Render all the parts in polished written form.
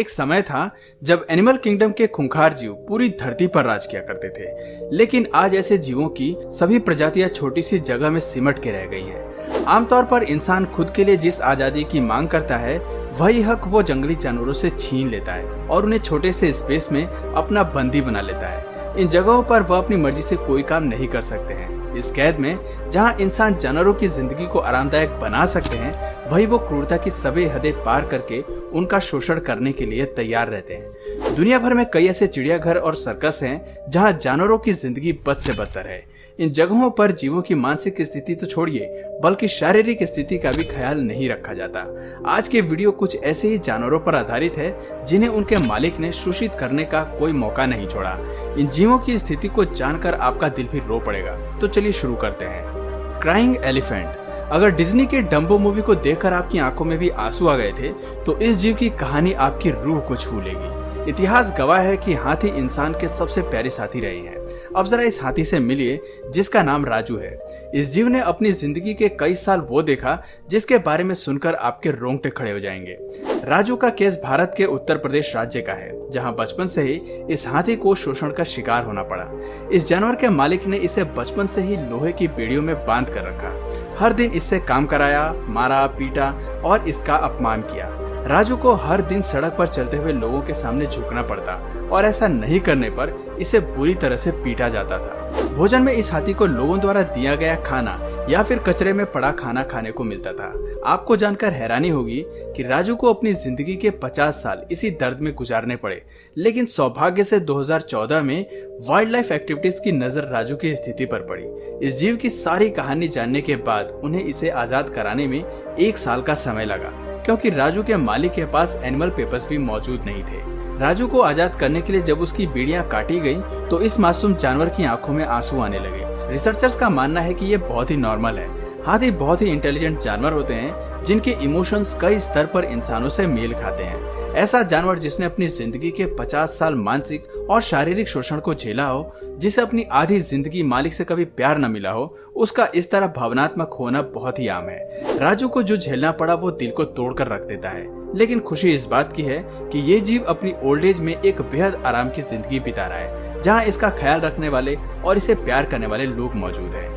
एक समय था जब एनिमल किंगडम के खूंखार जीव पूरी धरती पर राज किया करते थे, लेकिन आज ऐसे जीवों की सभी प्रजातियां छोटी सी जगह में सिमट के रह गई हैं। आमतौर पर इंसान खुद के लिए जिस आजादी की मांग करता है, वही हक वो जंगली जानवरों से छीन लेता है और उन्हें छोटे से स्पेस में अपना बंदी बना लेता है। इन जगहों पर वह अपनी मर्जी से कोई काम नहीं कर सकते हैं। इस कैद में जहां इंसान जानवरों की जिंदगी को आरामदायक बना सकते हैं, वही वो क्रूरता की सभी हदें पार करके उनका शोषण करने के लिए तैयार रहते हैं। दुनिया भर में कई ऐसे चिड़ियाघर और सर्कस हैं जहां जानवरों की जिंदगी बद से बदतर है। इन जगहों पर जीवों की मानसिक स्थिति तो छोड़िए, बल्कि शारीरिक स्थिति का भी ख्याल नहीं रखा जाता। आज के वीडियो कुछ ऐसे ही जानवरों पर आधारित है जिन्हें उनके मालिक ने शोषित करने का कोई मौका नहीं छोड़ा। इन जीवों की स्थिति को जानकर आपका दिल भी रो पड़ेगा। तो चलिए शुरू करते हैं। Crying elephant. अगर डिज्नी के डम्बो मूवी को देखकर आपकी आंखों में भी आंसू आ गए थे, तो इस जीव की कहानी आपकी रूह को छू लेगी। इतिहास गवाह है कि हाथी इंसान के सबसे प्यारे साथी रहे हैं। अब जरा इस हाथी से मिलिए जिसका नाम राजू है। इस जीव ने अपनी जिंदगी के कई साल वो देखा जिसके बारे में सुनकर आपके रोंगटे खड़े हो जाएंगे। राजू का केस भारत के उत्तर प्रदेश राज्य का है, जहां बचपन से ही इस हाथी को शोषण का शिकार होना पड़ा। इस जानवर के मालिक ने इसे बचपन से ही लोहे की बेड़ियों में बांध कर रखा। हर दिन इससे काम कराया, मारा, पीटा और इसका अपमान किया। राजू को हर दिन सड़क पर चलते हुए लोगों के सामने झुकना पड़ता और ऐसा नहीं करने पर इसे बुरी तरह से पीटा जाता था। भोजन में इस हाथी को लोगों द्वारा दिया गया खाना या फिर कचरे में पड़ा खाना खाने को मिलता था। आपको जानकर हैरानी होगी कि राजू को अपनी जिंदगी के 50 साल इसी दर्द में गुजारने पड़े, लेकिन सौभाग्य से 2014 में वाइल्ड लाइफ एक्टिविटीज की नजर राजू की स्थिति पर पड़ी। इस जीव की सारी कहानी जानने के बाद उन्हें इसे आजाद कराने में 1 साल का समय लगा, क्योंकि राजू के मालिक के पास एनिमल पेपर्स भी मौजूद नहीं थे। राजू को आजाद करने के लिए जब उसकी बेड़ियां काटी गईं, तो इस मासूम जानवर की आंखों में आंसू आने लगे। रिसर्चर्स का मानना है कि ये बहुत ही नॉर्मल है। हाथी बहुत ही इंटेलिजेंट जानवर होते हैं जिनके इमोशंस कई स्तर पर इंसानों से मेल खाते हैं। ऐसा जानवर जिसने अपनी जिंदगी के 50 साल मानसिक और शारीरिक शोषण को झेला हो, जिसे अपनी आधी जिंदगी मालिक से कभी प्यार न मिला हो, उसका इस तरह भावनात्मक होना बहुत ही आम है। राजू को जो झेलना पड़ा वो दिल को तोड़कर रख देता है, लेकिन खुशी इस बात की है कि ये जीव अपनी ओल्ड एज में एक बेहद आराम की जिंदगी बिता रहा है, जहाँ इसका ख्याल रखने वाले और इसे प्यार करने वाले लोग मौजूद हैं।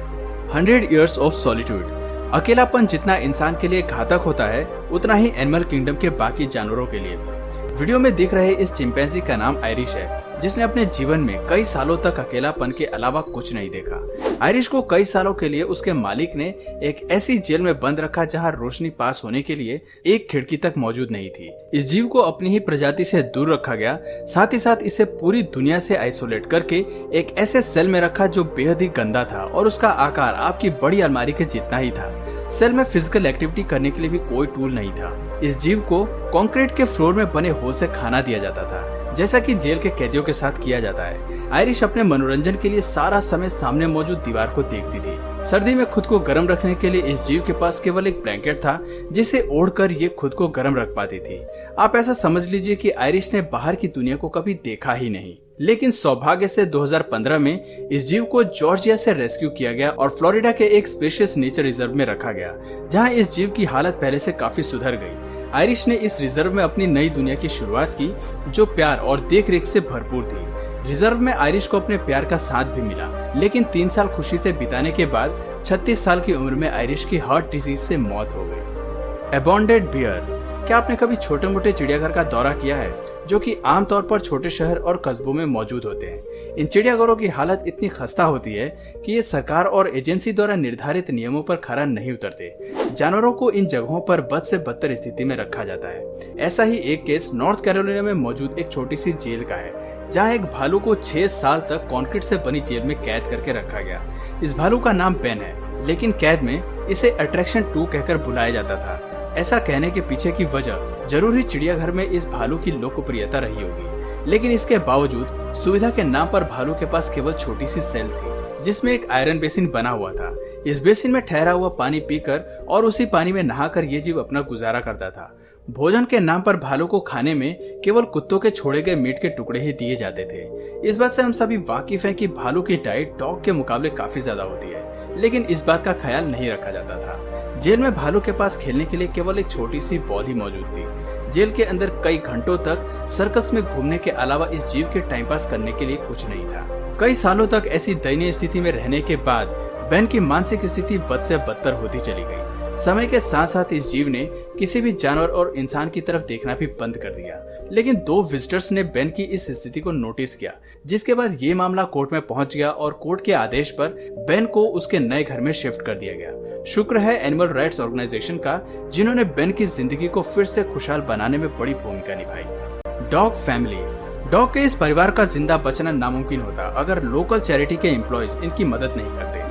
100 Years of Solitude। अकेलापन जितना इंसान के लिए घातक होता है, उतना ही एनिमल किंगडम के बाकी जानवरों के लिए भी। वीडियो में दिख रहे इस चिंपैंजी का नाम आयरिश है, जिसने अपने जीवन में कई सालों तक अकेलापन के अलावा कुछ नहीं देखा। आयरिश को कई सालों के लिए उसके मालिक ने एक ऐसी जेल में बंद रखा जहां रोशनी पास होने के लिए एक खिड़की तक मौजूद नहीं थी। इस जीव को अपनी ही प्रजाति से दूर रखा गया, साथ ही साथ इसे पूरी दुनिया से आइसोलेट करके एक ऐसे सेल में रखा जो बेहद ही गंदा था और उसका आकार आपकी बड़ी अलमारी के जितना ही था। सेल में फिजिकल एक्टिविटी करने के लिए भी कोई टूल नहीं था। इस जीव को कंक्रीट के फ्लोर में बने होल से खाना दिया जाता था, जैसा कि जेल के कैदियों के साथ किया जाता है। आयरिश अपने मनोरंजन के लिए सारा समय सामने मौजूद दीवार को देखती थी। सर्दी में खुद को गर्म रखने के लिए इस जीव के पास केवल एक ब्लैंकेट था, जिसे ओढ़कर ये खुद को गर्म रख पाती थी। आप ऐसा समझ लीजिए कि आयरिश ने बाहर की दुनिया को कभी देखा ही नहीं। लेकिन सौभाग्य से 2015 में इस जीव को जॉर्जिया से रेस्क्यू किया गया और फ्लोरिडा के एक स्पेशियस नेचर रिजर्व में रखा गया, जहां इस जीव की हालत पहले से काफी सुधर गई। आयरिश ने इस रिजर्व में अपनी नई दुनिया की शुरुआत की, जो प्यार और देखरेख से भरपूर थी। रिजर्व में आयरिश को अपने प्यार का साथ भी मिला, लेकिन 3 साल खुशी से बिताने के बाद 36 साल की उम्र में आयरिश की हार्ट डिजीज से मौत हो गई। अबॉन्डेड बियर। क्या आपने कभी छोटे मोटे चिड़ियाघर का दौरा किया है, जो कि आमतौर पर छोटे शहर और कस्बों में मौजूद होते हैं? इन चिड़ियाघरों की हालत इतनी खस्ता होती है कि ये सरकार और एजेंसी द्वारा निर्धारित नियमों पर खरा नहीं उतरते। जानवरों को इन जगहों पर बद से बदतर स्थिति में रखा जाता है। ऐसा ही एक केस नॉर्थ कैरोलिना में मौजूद एक छोटी सी जेल का है, जहाँ एक भालू को 6 साल तक कंक्रीट से बनी जेल में कैद करके रखा गया। इस भालू का नाम पेन है, लेकिन कैद में इसे अट्रैक्शन 2 कहकर बुलाया जाता था। ऐसा कहने के पीछे की वजह जरूर ही चिड़ियाघर में इस भालू की लोकप्रियता रही होगी, लेकिन इसके बावजूद सुविधा के नाम पर भालू के पास केवल छोटी सी सेल थी, जिसमें एक आयरन बेसिन बना हुआ था। इस बेसिन में ठहरा हुआ पानी पीकर और उसी पानी में नहाकर ये जीव अपना गुजारा करता था। भोजन के नाम पर भालू को खाने में केवल कुत्तों के छोड़े गए मीट के टुकड़े ही दिए जाते थे। इस बात से हम सभी वाकिफ हैं कि भालू की डाइट डॉग के मुकाबले काफी ज्यादा होती है, लेकिन इस बात का ख्याल नहीं रखा जाता था। जेल में भालू के पास खेलने के लिए केवल एक छोटी सी बॉल ही मौजूद थी। जेल के अंदर कई घंटों तक सर्कस में घूमने के अलावा इस जीव के टाइम पास करने के लिए कुछ नहीं था। कई सालों तक ऐसी दयनीय स्थिति में रहने के बाद बेन की मानसिक स्थिति बद से बदतर होती चली गई। समय के साथ साथ इस जीव ने किसी भी जानवर और इंसान की तरफ देखना भी बंद कर दिया। लेकिन 2 विजिटर्स ने बेन की इस स्थिति को नोटिस किया, जिसके बाद ये मामला कोर्ट में पहुंच गया और कोर्ट के आदेश पर बेन को उसके नए घर में शिफ्ट कर दिया गया। शुक्र है एनिमल राइट्स ऑर्गेनाइजेशन का, जिन्होंने बेन की जिंदगी को फिर से खुशहाल बनाने में बड़ी भूमिका निभाई। Dog family. डॉग के इस परिवार का जिंदा बचना नामुमकिन होता अगर लोकल चैरिटी के एम्प्लॉयज इनकी मदद नहीं करते।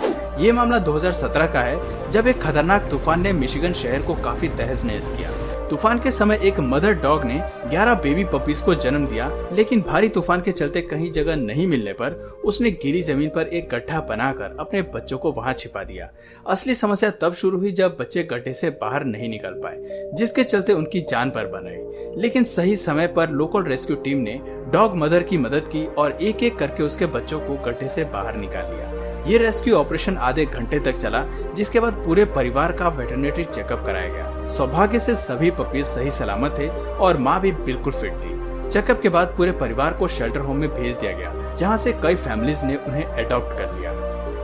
ये मामला 2017 का है, जब एक खतरनाक तूफान ने मिशिगन शहर को काफी तहस नहस किया। तूफान के समय एक मदर डॉग ने 11 बेबी पपीज को जन्म दिया, लेकिन भारी तूफान के चलते कहीं जगह नहीं मिलने पर उसने गीली जमीन पर एक गड्ढा बनाकर अपने बच्चों को वहां छिपा दिया। असली समस्या तब शुरू हुई जब बच्चे गड्ढे से बाहर नहीं निकल पाए, जिसके चलते उनकी जान पर बन गई। लेकिन सही समय पर लोकल रेस्क्यू टीम ने डॉग मदर की मदद की और एक एक करके उसके बच्चों को गड्ढे से बाहर निकाल लिया। ये रेस्क्यू ऑपरेशन आधे घंटे तक चला, जिसके बाद पूरे परिवार का वेटरनरी चेकअप कराया गया। सौभाग्य से सभी पपीज सही सलामत थे और माँ भी बिल्कुल फिट थी। चेकअप के बाद पूरे परिवार को शेल्टर होम में भेज दिया गया, जहाँ से कई फैमिलीज ने उन्हें अडॉप्ट कर लिया।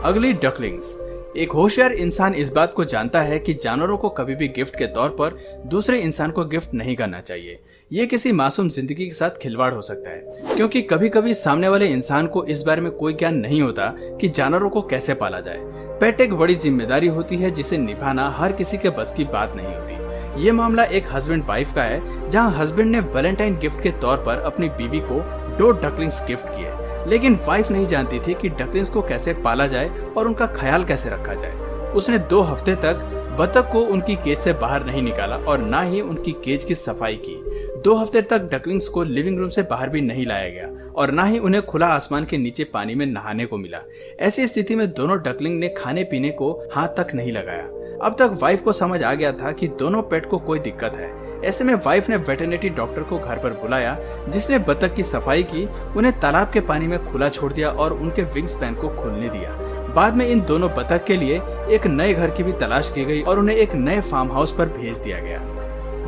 अगली डकलिंग्स। एक होशियार इंसान इस बात को जानता है कि जानवरों को कभी भी गिफ्ट के तौर पर दूसरे इंसान को गिफ्ट नहीं करना चाहिए। ये किसी मासूम जिंदगी के साथ खिलवाड़ हो सकता है, क्योंकि कभी कभी सामने वाले इंसान को इस बारे में कोई ज्ञान नहीं होता कि जानवरों को कैसे पाला जाए। पेट एक बड़ी जिम्मेदारी होती है, जिसे निभाना हर किसी के बस की बात नहीं होती। ये मामला एक हस्बैंड वाइफ का है, जहाँ हस्बैंड ने वैलेंटाइन गिफ्ट के तौर पर अपनी बीवी को 2 डकलिंग्स गिफ्ट किए, लेकिन वाइफ नहीं जानती थी कि डकलिंग्स को कैसे पाला जाए और उनका ख्याल कैसे रखा जाए। उसने 2 हफ्ते तक बतख को उनकी केज से बाहर नहीं निकाला और ना ही उनकी केज की सफाई की। 2 हफ्ते तक डकलिंग्स को लिविंग रूम से बाहर भी नहीं लाया गया और ना ही उन्हें खुला आसमान के नीचे पानी में नहाने को मिला। ऐसी स्थिति में दोनों डकलिंग ने खाने पीने को हाथ तक नहीं लगाया। अब तक वाइफ को समझ आ गया था कि दोनों पेट को कोई दिक्कत है। ऐसे में वाइफ ने वेटरनरी डॉक्टर को घर पर बुलाया, जिसने बतख की सफाई की, उन्हें तालाब के पानी में खुला छोड़ दिया और उनके विंग स्पैन को खुलने दिया। बाद में इन दोनों बतख के लिए एक नए घर की भी तलाश की गई और उन्हें एक नए फार्म हाउस पर भेज दिया गया।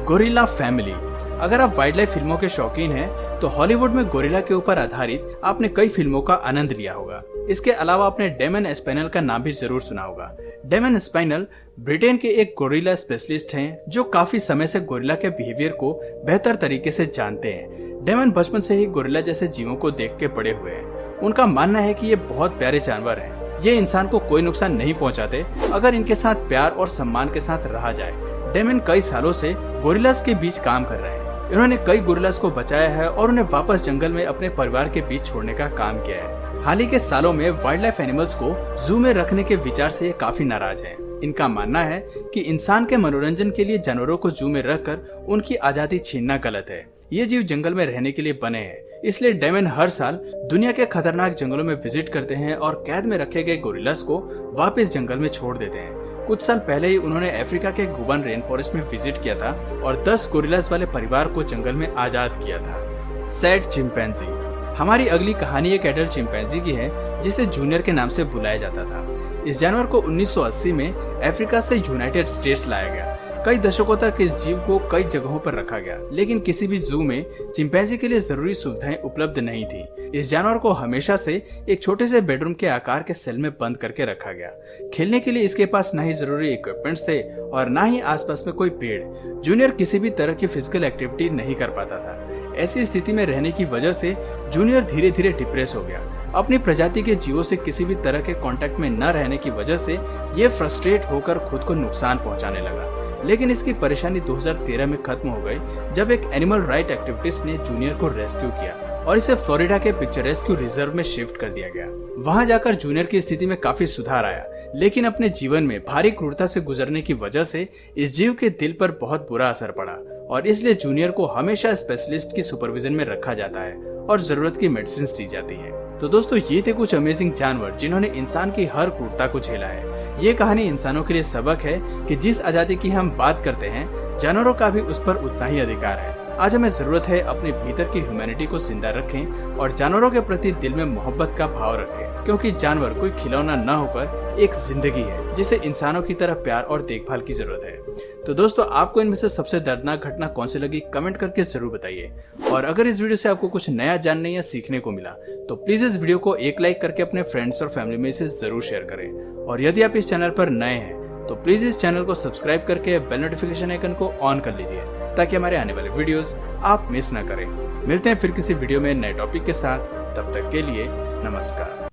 Gorilla family. अगर आप वाइल्ड लाइफ फिल्मों के शौकीन हैं, तो हॉलीवुड में गोरिल्ला के ऊपर आधारित आपने कई फिल्मों का आनंद लिया होगा। इसके अलावा आपने डेमन स्पैनल का नाम भी जरूर सुना होगा। डेमन स्पैनल ब्रिटेन के एक गोरिल्ला स्पेशलिस्ट हैं, जो काफी समय से गोरिल्ला के बिहेवियर को बेहतर तरीके से जानते हैं। डेमन बचपन से ही गोरिल्ला जैसे जीवों को देख के बड़े हुए हैं। उनका मानना है कि ये बहुत प्यारे जानवर हैं। ये इंसान को कोई नुकसान नहीं पहुंचाते अगर इनके साथ प्यार और सम्मान के साथ रहा जाए। डेमन कई सालों से गोरिल्लास के बीच काम कर रहे हैं। इन्होंने कई गोरिल्लास को बचाया है और उन्हें वापस जंगल में अपने परिवार के बीच छोड़ने का काम किया है। हाल ही के सालों में वाइल्ड लाइफ एनिमल्स को जू में रखने के विचार से ये काफी नाराज हैं। इनका मानना है कि इंसान के मनोरंजन के लिए जानवरों को जू में रखकर उनकी आजादी छीनना गलत है। ये जीव जंगल में रहने के लिए बने हैं, इसलिए डेमन हर साल दुनिया के खतरनाक जंगलों में विजिट करते हैं और कैद में रखे गए गोरिल्लास को वापस जंगल में छोड़ देते हैं। कुछ साल पहले ही उन्होंने अफ्रीका के गुबान रेन फॉरेस्ट में विजिट किया था और 10 गोरिल्लास वाले परिवार को जंगल में आजाद किया था। Sad chimpanzee. हमारी अगली कहानी एक एडल्ट चिंपैंजी की है, जिसे जूनियर के नाम से बुलाया जाता था। इस जानवर को 1980 में अफ्रीका से यूनाइटेड स्टेट्स लाया गया। कई दशकों तक इस जीव को कई जगहों पर रखा गया, लेकिन किसी भी जू में चिंपैंजी के लिए जरूरी सुविधाएं उपलब्ध नहीं थी। इस जानवर को हमेशा से एक छोटे से बेडरूम के आकार के सेल में बंद करके रखा गया। खेलने के लिए इसके पास ना ही जरूरी इक्विपमेंट्स थे और ना ही आसपास में कोई पेड़। जूनियर किसी भी तरह की फिजिकल एक्टिविटी नहीं कर पाता था। ऐसी स्थिति में रहने की वजह से जूनियर धीरे धीरे डिप्रेस हो गया। अपनी प्रजाति के जीवों से किसी भी तरह के कांटेक्ट में न रहने की वजह से ये फ्रस्ट्रेट होकर खुद को नुकसान पहुंचाने लगा। लेकिन इसकी परेशानी 2013 में खत्म हो गई, जब एक एनिमल राइट एक्टिविस्ट ने जूनियर को रेस्क्यू किया और इसे फ्लोरिडा के पिक्चरेस्क रिजर्व में शिफ्ट कर दिया गया। वहां जाकर जूनियर की स्थिति में काफी सुधार आया, लेकिन अपने जीवन में भारी क्रूरता से गुजरने की वजह से इस जीव के दिल पर बहुत बुरा असर पड़ा और इसलिए जूनियर को हमेशा स्पेशलिस्ट की सुपरविजन में रखा जाता है और जरूरत की मेडिसिन दी जाती है। तो दोस्तों, ये थे कुछ अमेजिंग जानवर जिन्होंने इंसान की हर क्रूरता को झेला है। ये कहानी इंसानों के लिए सबक है कि जिस आजादी की हम बात करते हैं, जानवरों का भी उस पर उतना ही अधिकार है। आज हमें जरूरत है अपने भीतर की ह्यूमैनिटी को जिंदा रखें और जानवरों के प्रति दिल में मोहब्बत का भाव रखें, क्योंकि जानवर कोई खिलौना न होकर एक जिंदगी है जिसे इंसानों की तरह प्यार और देखभाल की जरूरत है। तो दोस्तों, आपको इनमें से सबसे दर्दनाक घटना कौन सी लगी, कमेंट करके जरूर बताइए। और अगर इस वीडियो से आपको कुछ नया जानने या सीखने को मिला तो प्लीज इस वीडियो को एक लाइक करके अपने फ्रेंड्स और फैमिली में इसे जरूर शेयर करें। और यदि आप इस चैनल पर नए हैं तो प्लीज इस चैनल को सब्सक्राइब करके बेल नोटिफिकेशन आइकन को ऑन कर लीजिए, ताकि हमारे आने वाले वीडियोस आप मिस ना करें। मिलते हैं फिर किसी वीडियो में नए टॉपिक के साथ, तब तक के लिए नमस्कार।